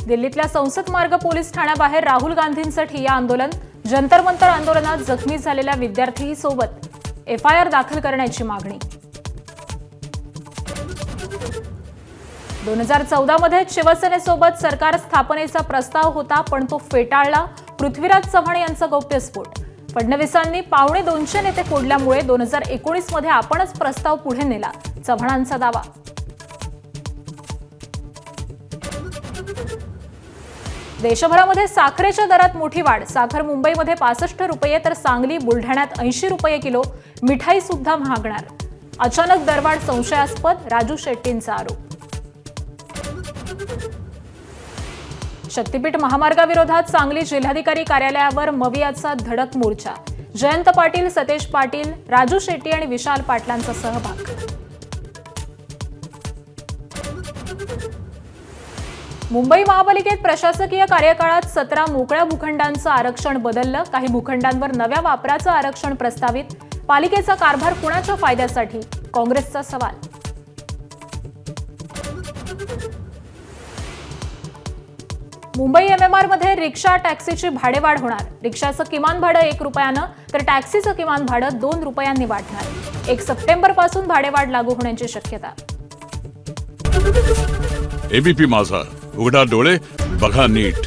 दिल्लीतल्या संसद मार्ग पोलीस ठाण्याबाहेर राहुल गांधींचं ठिय्या आंदोलन, जंतर मंतर आंदोलनात जखमी झालेल्या विद्यार्थीसोबत एफआयआर दाखल करण्याची मागणी। 2014 मध्ये शिवसेनेसोबत सरकार स्थापनेचा प्रस्ताव होता, पण तो फेटाळला। पृथ्वीराज चव्हाण यांचा गौप्यस्फोट। फडणवीसांनी 250 नेते फोडल्यामुळे 2019 मध्ये आपणच प्रस्ताव पुढे नेला, चव्हाणांचा दावा। देशभरामध्ये साखरेच्या दरात मोठी वाढ। साखर मुंबईमध्ये 65 रुपये तर सांगली बुलढाण्यात 80 रुपये किलो। मिठाई सुद्धा महागणार। अचानक दरवाढ संशयास्पद, राजू शेट्टींचा आरोप। शक्तीपीठ महामार्गाविरोधात सांगली जिल्हाधिकारी कार्यालयावर मवियाचा धडक मोर्चा। जयंत पाटील, सतेज पाटील, राजू शेट्टी आणि विशाल पाटलांचा सहभाग। मुंबई महापालिकेत प्रशासकीय कार्यकाळात 17 मोकळ्या भूखंडांचं आरक्षण बदललं। काही भूखंडांवर नव्या वापराचं आरक्षण प्रस्तावित। पालिकेचा कारभार कुणाच्या फायद्यासाठी? काँग्रेसचा सवाल। मुंबई एमएमआर मध्ये रिक्षा टॅक्सीची भाडेवाढ होणार। रिक्षाचं किमान भाडं 1 रुपयानं तर टॅक्सीचं किमान भाडं 2 रुपयांनी वाढणार। 1 सप्टेंबर पासून भाडेवाढ लागू होण्याची शक्यता। एबीपी माझा, उघडा डोळे बघा नीट।